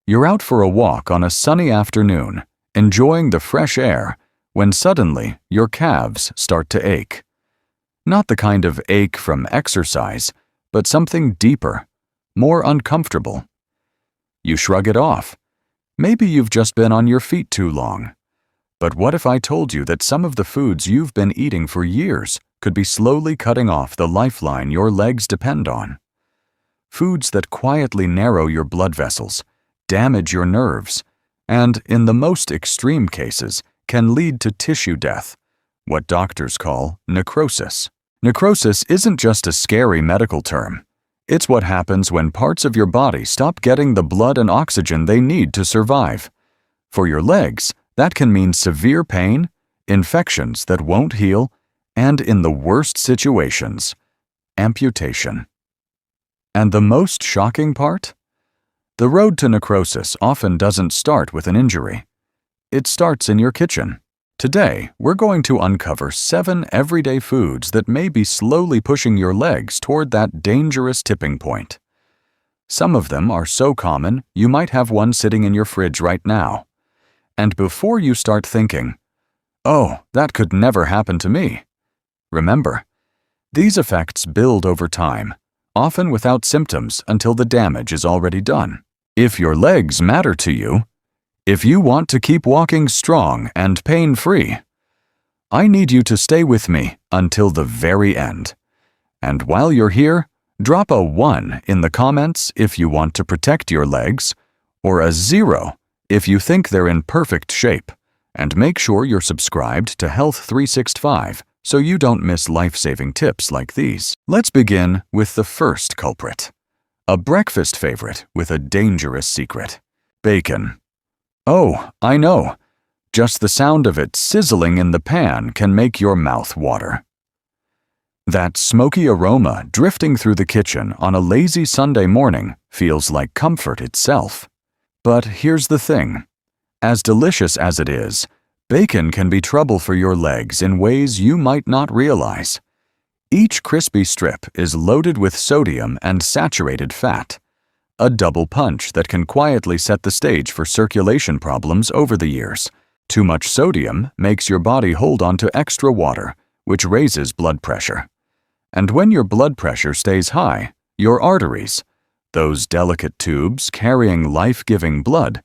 You're out for a walk on a sunny afternoon, enjoying the fresh air, when suddenly your calves start to ache. Not the kind of ache from exercise, but something deeper, more uncomfortable. You shrug it off. Maybe you've just been on your feet too long. But what if I told you that some of the foods you've been eating for years could be slowly cutting off the lifeline your legs depend on? Foods that quietly narrow your blood vessels, damage your nerves, and, in the most extreme cases, can lead to tissue death, what doctors call necrosis. Necrosis isn't just a scary medical term. It's what happens when parts of your body stop getting the blood and oxygen they need to survive. For your legs, that can mean severe pain, infections that won't heal, and in the worst situations, amputation. And the most shocking part? The road to necrosis often doesn't start with an injury. It starts in your kitchen. Today, we're going to uncover 7 everyday foods that may be slowly pushing your legs toward that dangerous tipping point. Some of them are so common, you might have one sitting in your fridge right now. And before you start thinking, "Oh, that could never happen to me," remember, these effects build over time, often without symptoms until the damage is already done. If your legs matter to you, if you want to keep walking strong and pain-free, I need you to stay with me until the very end. And while you're here, drop a 1 in the comments if you want to protect your legs, or a 0 if you think they're in perfect shape, and make sure you're subscribed to Health 365 so you don't miss life-saving tips like these. Let's begin with the first culprit. A breakfast favorite with a dangerous secret: bacon. Oh, I know. Just the sound of it sizzling in the pan can make your mouth water. That smoky aroma drifting through the kitchen on a lazy Sunday morning feels like comfort itself. But here's the thing. As delicious as it is, bacon can be trouble for your legs in ways you might not realize. Each crispy strip is loaded with sodium and saturated fat, a double punch that can quietly set the stage for circulation problems over the years. Too much sodium makes your body hold on to extra water, which raises blood pressure. And when your blood pressure stays high, your arteries, those delicate tubes carrying life-giving blood,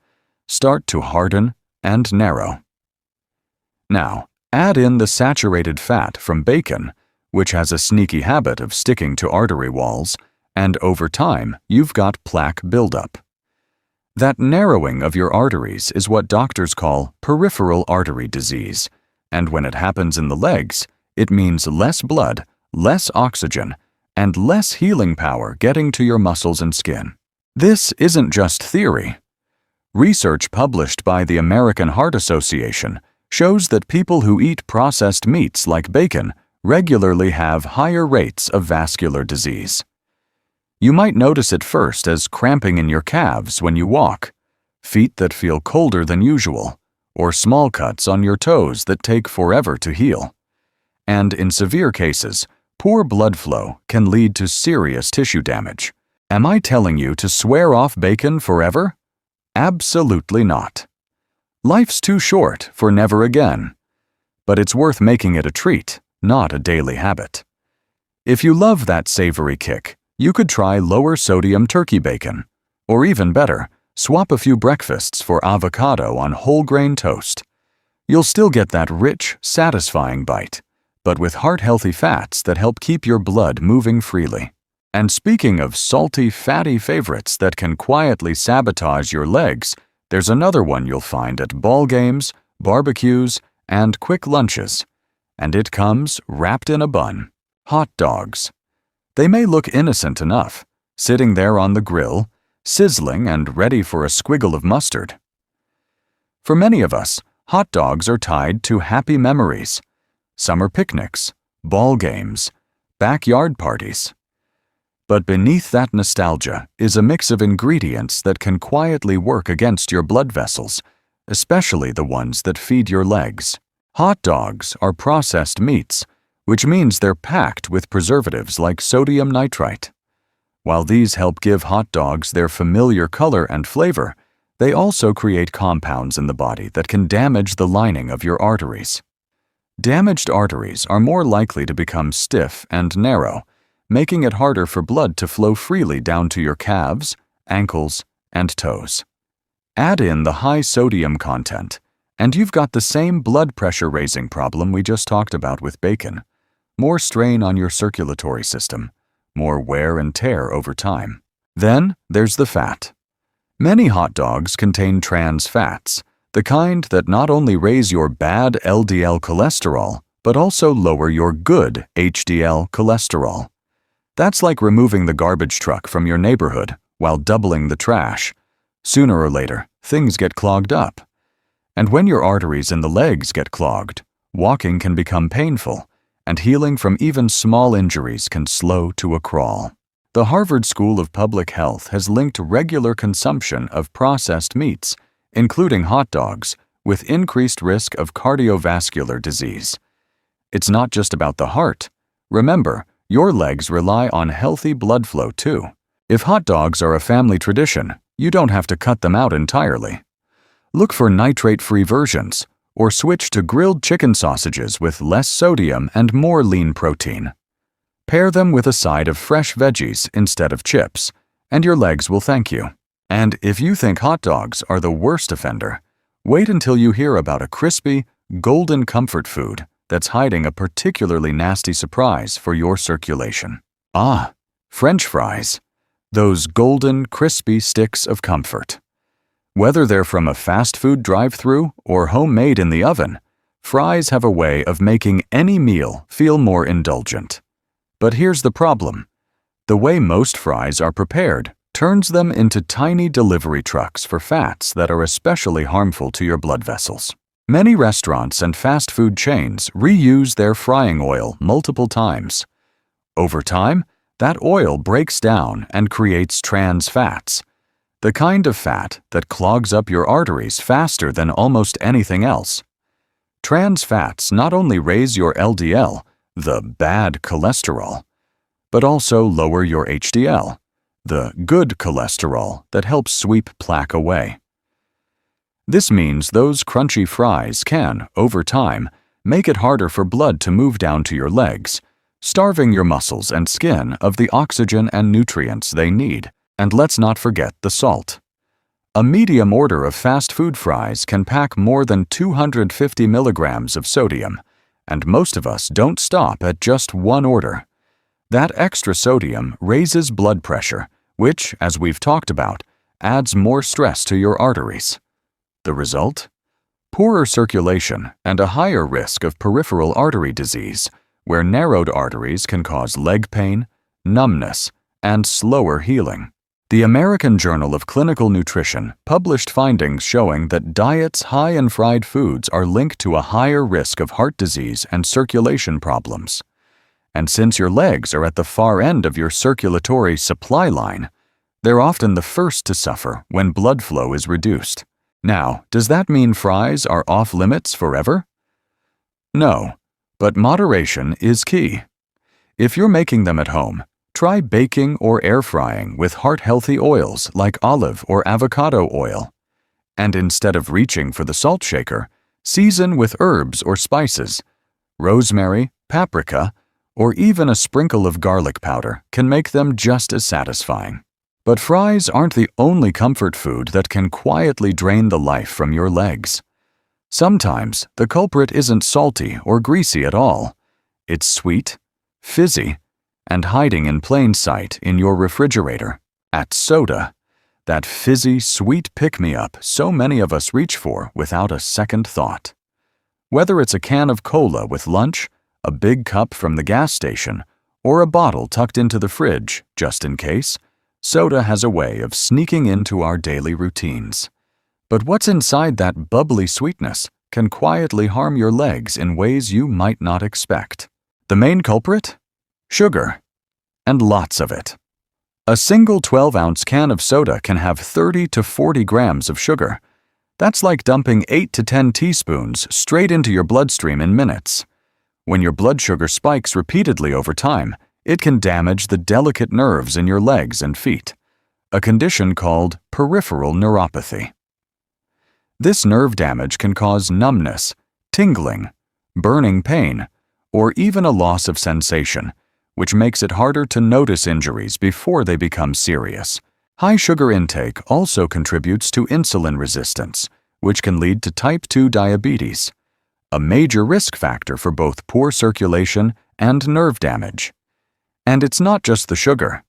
start to harden and narrow. Now, add in the saturated fat from bacon, which has a sneaky habit of sticking to artery walls, and over time, you've got plaque buildup. That narrowing of your arteries is what doctors call peripheral artery disease, and when it happens in the legs, it means less blood, less oxygen, and less healing power getting to your muscles and skin. This isn't just theory. Research published by the American Heart Association shows that people who eat processed meats like bacon regularly have higher rates of vascular disease. You might notice it first as cramping in your calves when you walk, feet that feel colder than usual, or small cuts on your toes that take forever to heal. And in severe cases, poor blood flow can lead to serious tissue damage. Am I telling you to swear off bacon forever? Absolutely not. Life's too short for never again. But it's worth making it a treat, not a daily habit. If you love that savory kick, you could try lower sodium turkey bacon. Or even better, swap a few breakfasts for avocado on whole grain toast. You'll still get that rich, satisfying bite, but with heart-healthy fats that help keep your blood moving freely. And speaking of salty, fatty favorites that can quietly sabotage your legs, there's another one you'll find at ball games, barbecues, and quick lunches. And it comes wrapped in a bun: hot dogs. They may look innocent enough, sitting there on the grill, sizzling and ready for a squiggle of mustard. For many of us, hot dogs are tied to happy memories: summer picnics, ball games, backyard parties. But beneath that nostalgia is a mix of ingredients that can quietly work against your blood vessels, especially the ones that feed your legs. Hot dogs are processed meats, which means they're packed with preservatives like sodium nitrite. While these help give hot dogs their familiar color and flavor, They also create compounds in the body that can damage the lining of your arteries. Damaged arteries are more likely to become stiff and narrow, making it harder for blood to flow freely down to your calves, ankles, and toes. Add in the high sodium content, and you've got the same blood pressure-raising problem we just talked about with bacon. More strain on your circulatory system, more wear and tear over time. Then there's the fat. Many hot dogs contain trans fats, the kind that not only raise your bad LDL cholesterol, but also lower your good HDL cholesterol. That's like removing the garbage truck from your neighborhood while doubling the trash. Sooner or later, things get clogged up. And when your arteries in the legs get clogged, walking can become painful, and healing from even small injuries can slow to a crawl. The Harvard School of Public Health has linked regular consumption of processed meats, including hot dogs, with increased risk of cardiovascular disease. It's not just about the heart. Remember, your legs rely on healthy blood flow too. If hot dogs are a family tradition, you don't have to cut them out entirely. Look for nitrate-free versions, or switch to grilled chicken sausages with less sodium and more lean protein. Pair them with a side of fresh veggies instead of chips, and your legs will thank you. And if you think hot dogs are the worst offender, wait until you hear about a crispy, golden comfort food that's hiding a particularly nasty surprise for your circulation. Ah, French fries. Those golden, crispy sticks of comfort. Whether they're from a fast food drive-thru or homemade in the oven, fries have a way of making any meal feel more indulgent. But here's the problem. The way most fries are prepared turns them into tiny delivery trucks for fats that are especially harmful to your blood vessels. Many restaurants and fast food chains reuse their frying oil multiple times. Over time, that oil breaks down and creates trans fats, the kind of fat that clogs up your arteries faster than almost anything else. Trans fats not only raise your LDL, the bad cholesterol, but also lower your HDL, the good cholesterol that helps sweep plaque away. This means those crunchy fries can, over time, make it harder for blood to move down to your legs, starving your muscles and skin of the oxygen and nutrients they need. And let's not forget the salt. A medium order of fast food fries can pack more than 250 milligrams of sodium, and most of us don't stop at just one order. That extra sodium raises blood pressure, which, as we've talked about, adds more stress to your arteries. The result? Poorer circulation and a higher risk of peripheral artery disease, where narrowed arteries can cause leg pain, numbness, and slower healing. The American Journal of Clinical Nutrition published findings showing that diets high in fried foods are linked to a higher risk of heart disease and circulation problems. And since your legs are at the far end of your circulatory supply line, they're often the first to suffer when blood flow is reduced. Now, does that mean fries are off limits forever? No, but moderation is key. If you're making them at home, try baking or air frying with heart-healthy oils like olive or avocado oil. And instead of reaching for the salt shaker, season with herbs or spices. Rosemary, paprika, or even a sprinkle of garlic powder can make them just as satisfying. But fries aren't the only comfort food that can quietly drain the life from your legs. Sometimes the culprit isn't salty or greasy at all. It's sweet, fizzy, and hiding in plain sight in your refrigerator. At soda, that fizzy, sweet pick-me-up so many of us reach for without a second thought. Whether it's a can of cola with lunch, a big cup from the gas station, or a bottle tucked into the fridge, just in case, soda has a way of sneaking into our daily routines. But what's inside that bubbly sweetness can quietly harm your legs in ways you might not expect. The main culprit? Sugar. And lots of it. A single 12-ounce can of soda can have 30 to 40 grams of sugar. That's like dumping 8 to 10 teaspoons straight into your bloodstream in minutes. When your blood sugar spikes repeatedly over time, it can damage the delicate nerves in your legs and feet, a condition called peripheral neuropathy. This nerve damage can cause numbness, tingling, burning pain, or even a loss of sensation, which makes it harder to notice injuries before they become serious. High sugar intake also contributes to insulin resistance, which can lead to type 2 diabetes, a major risk factor for both poor circulation and nerve damage. And it's not just the sugar.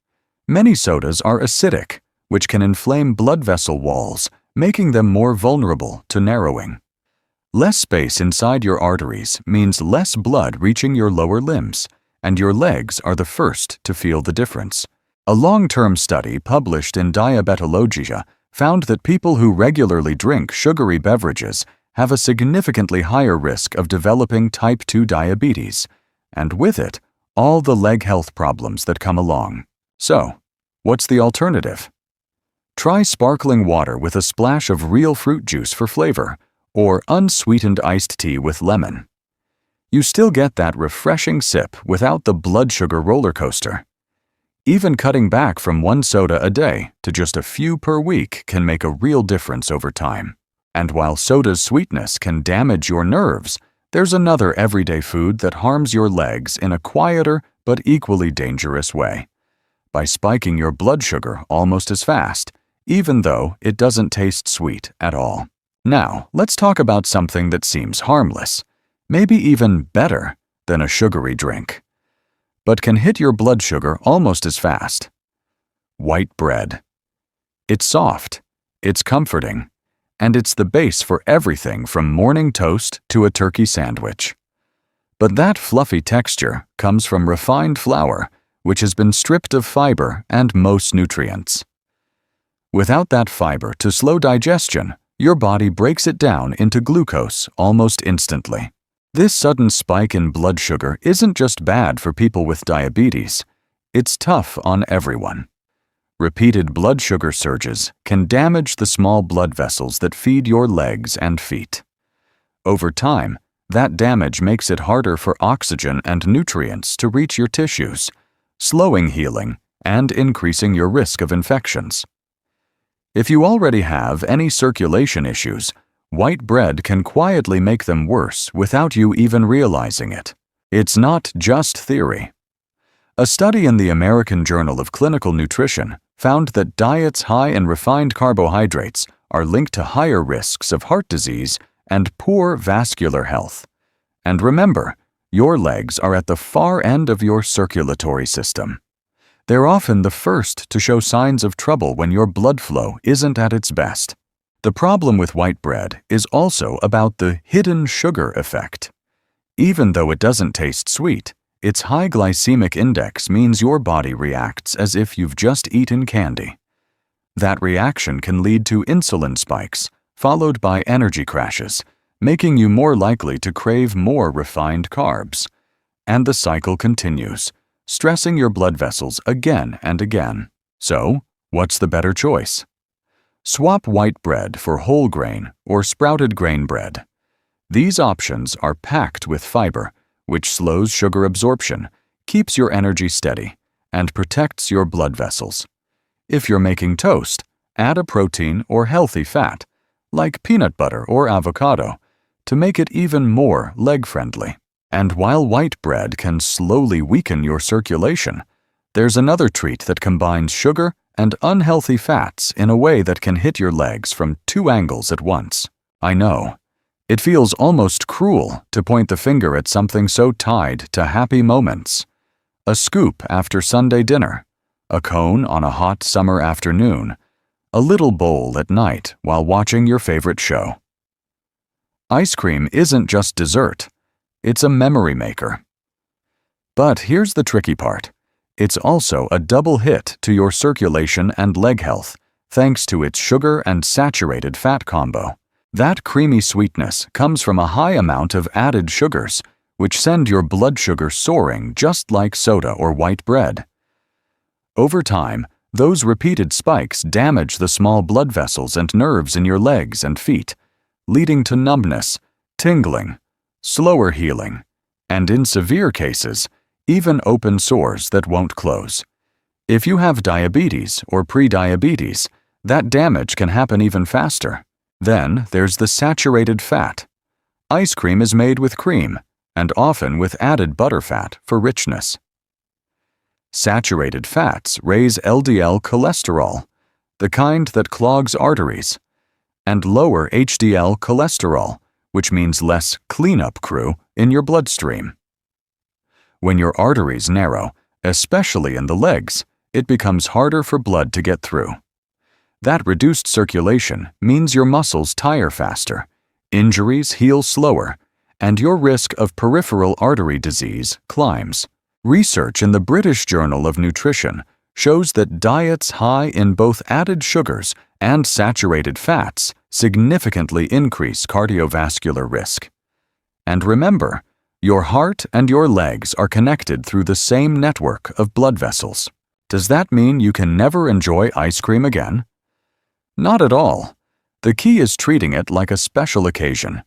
Many sodas are acidic, which can inflame blood vessel walls, making them more vulnerable to narrowing. Less space inside your arteries means less blood reaching your lower limbs, and your legs are the first to feel the difference. A long-term study published in Diabetologia found that people who regularly drink sugary beverages have a significantly higher risk of developing type 2 diabetes, and with it, all the leg health problems that come along. So, what's the alternative? Try sparkling water with a splash of real fruit juice for flavor, or unsweetened iced tea with lemon. You still get that refreshing sip without the blood sugar roller coaster. Even cutting back from one soda a day to just a few per week can make a real difference over time. And while soda's sweetness can damage your nerves, there's another everyday food that harms your legs in a quieter but equally dangerous way, by spiking your blood sugar almost as fast, even though it doesn't taste sweet at all. Now, let's talk about something that seems harmless, maybe even better than a sugary drink, but can hit your blood sugar almost as fast. White bread. It's soft, it's comforting, and it's the base for everything from morning toast to a turkey sandwich. But that fluffy texture comes from refined flour, which has been stripped of fiber and most nutrients. Without that fiber to slow digestion, your body breaks it down into glucose almost instantly. This sudden spike in blood sugar isn't just bad for people with diabetes, it's tough on everyone. Repeated blood sugar surges can damage the small blood vessels that feed your legs and feet. Over time, that damage makes it harder for oxygen and nutrients to reach your tissues, slowing healing and increasing your risk of infections. If you already have any circulation issues, white bread can quietly make them worse without you even realizing it. It's not just theory. A study in the American Journal of Clinical Nutrition found that diets high in refined carbohydrates are linked to higher risks of heart disease and poor vascular health. And remember, your legs are at the far end of your circulatory system. They're often the first to show signs of trouble when your blood flow isn't at its best. The problem with white bread is also about the hidden sugar effect. Even though it doesn't taste sweet, its high glycemic index means your body reacts as if you've just eaten candy. That reaction can lead to insulin spikes, followed by energy crashes, making you more likely to crave more refined carbs. And the cycle continues, stressing your blood vessels again and again. So, what's the better choice? Swap white bread for whole grain or sprouted grain bread. These options are packed with fiber, which slows sugar absorption, keeps your energy steady, and protects your blood vessels. If you're making toast, add a protein or healthy fat, like peanut butter or avocado, to make it even more leg-friendly. And while white bread can slowly weaken your circulation, there's another treat that combines sugar and unhealthy fats in a way that can hit your legs from two angles at once. I know. It feels almost cruel to point the finger at something so tied to happy moments. A scoop after Sunday dinner, a cone on a hot summer afternoon, a little bowl at night while watching your favorite show. Ice cream isn't just dessert. It's a memory maker. But here's the tricky part. It's also a double hit to your circulation and leg health, thanks to its sugar and saturated fat combo. That creamy sweetness comes from a high amount of added sugars, which send your blood sugar soaring just like soda or white bread. Over time, those repeated spikes damage the small blood vessels and nerves in your legs and feet, leading to numbness, tingling, slower healing, and in severe cases, even open sores that won't close. If you have diabetes or prediabetes, that damage can happen even faster. Then there's the saturated fat. Ice cream is made with cream, and often with added butterfat for richness. Saturated fats raise LDL cholesterol, the kind that clogs arteries, and lower HDL cholesterol, which means less cleanup crew in your bloodstream. When your arteries narrow, especially in the legs, it becomes harder for blood to get through. That reduced circulation means your muscles tire faster, injuries heal slower, and your risk of peripheral artery disease climbs. Research in the British Journal of Nutrition shows that diets high in both added sugars and saturated fats significantly increase cardiovascular risk. And remember, your heart and your legs are connected through the same network of blood vessels. Does that mean you can never enjoy ice cream again? Not at all. The key is treating it like a special occasion.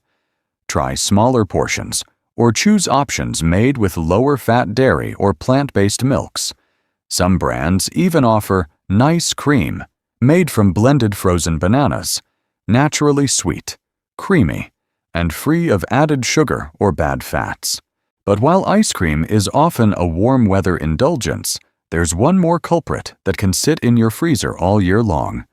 Try smaller portions, or choose options made with lower fat dairy or plant-based milks. Some brands even offer nice cream, made from blended frozen bananas, naturally sweet, creamy, and free of added sugar or bad fats. But while ice cream is often a warm weather indulgence, there's one more culprit that can sit in your freezer all year long,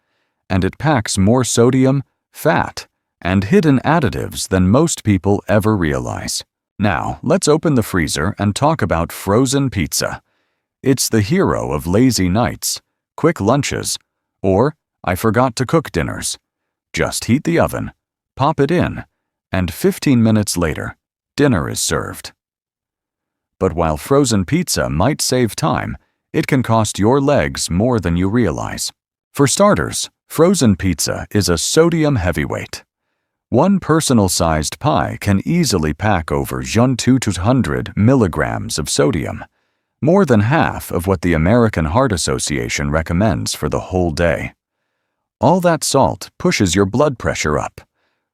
and it packs more sodium, fat, and hidden additives than most people ever realize. Now, let's open the freezer and talk about frozen pizza. It's the hero of lazy nights, quick lunches, or I forgot to cook dinners. Just heat the oven, pop it in, and 15 minutes later, dinner is served. But while frozen pizza might save time, it can cost your legs more than you realize. For starters, frozen pizza is a sodium heavyweight. One personal-sized pie can easily pack over 200 milligrams of sodium, more than half of what the American Heart Association recommends for the whole day. All that salt pushes your blood pressure up,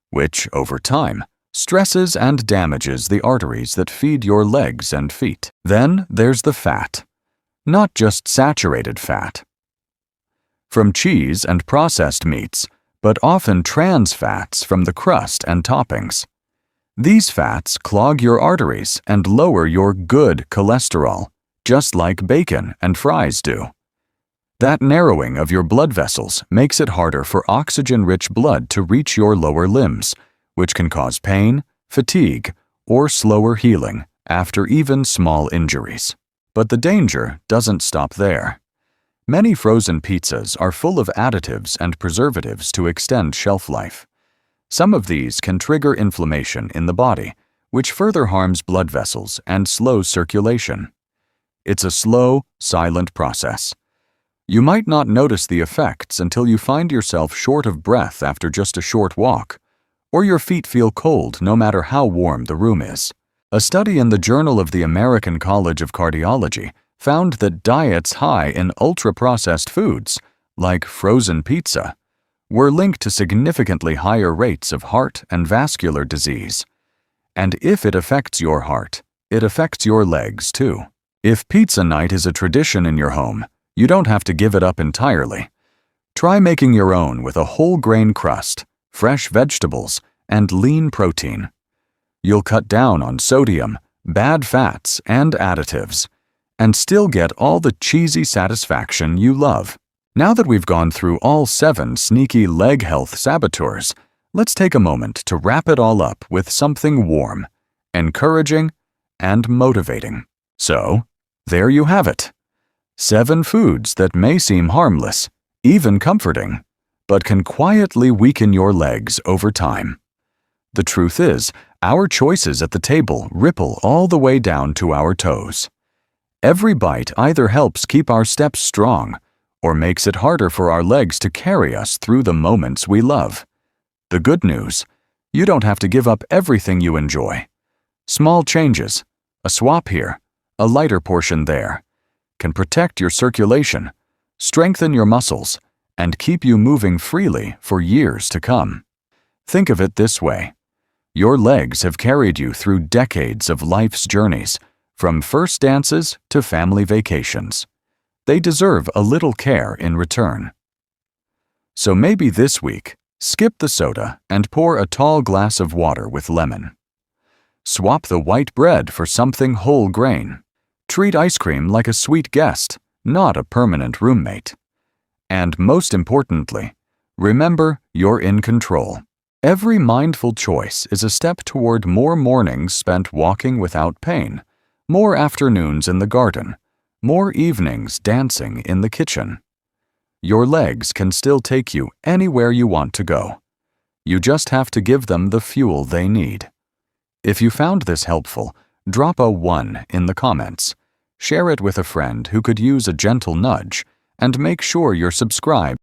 which, over time, stresses and damages the arteries that feed your legs and feet. Then there's the fat, not just saturated fat. From cheese and processed meats, but often trans fats from the crust and toppings. These fats clog your arteries and lower your good cholesterol, just like bacon and fries do. That narrowing of your blood vessels makes it harder for oxygen-rich blood to reach your lower limbs, which can cause pain, fatigue, or slower healing after even small injuries. But the danger doesn't stop there. Many frozen pizzas are full of additives and preservatives to extend shelf life. Some of these can trigger inflammation in the body, which further harms blood vessels and slows circulation. It's a slow, silent process. You might not notice the effects until you find yourself short of breath after just a short walk, or your feet feel cold no matter how warm the room is. A study in the Journal of the American College of Cardiology found that diets high in ultra-processed foods, like frozen pizza, were linked to significantly higher rates of heart and vascular disease. And if it affects your heart, it affects your legs too. If pizza night is a tradition in your home, you don't have to give it up entirely. Try making your own with a whole grain crust, fresh vegetables, and lean protein. You'll cut down on sodium, bad fats, and additives, and still get all the cheesy satisfaction you love. Now that we've gone through all 7 sneaky leg health saboteurs, let's take a moment to wrap it all up with something warm, encouraging, and motivating. So, there you have it. 7 foods that may seem harmless, even comforting, but can quietly weaken your legs over time. The truth is, our choices at the table ripple all the way down to our toes. Every bite either helps keep our steps strong or makes it harder for our legs to carry us through the moments we love. The good news, you don't have to give up everything you enjoy. Small changes, a swap here, a lighter portion there, can protect your circulation, strengthen your muscles, and keep you moving freely for years to come. Think of it this way. Your legs have carried you through decades of life's journeys, from first dances to family vacations. They deserve a little care in return. So maybe this week, Skip the soda and pour a tall glass of water with lemon. Swap the white bread for something whole grain. Treat ice cream like a sweet guest, not a permanent roommate. And most importantly, remember you're in control. Every mindful choice is a step toward more mornings spent walking without pain, more afternoons in the garden, more evenings dancing in the kitchen. Your legs can still take you anywhere you want to go. You just have to give them the fuel they need. If you found this helpful, drop a 1 in the comments. Share it with a friend who could use a gentle nudge, and make sure you're subscribed.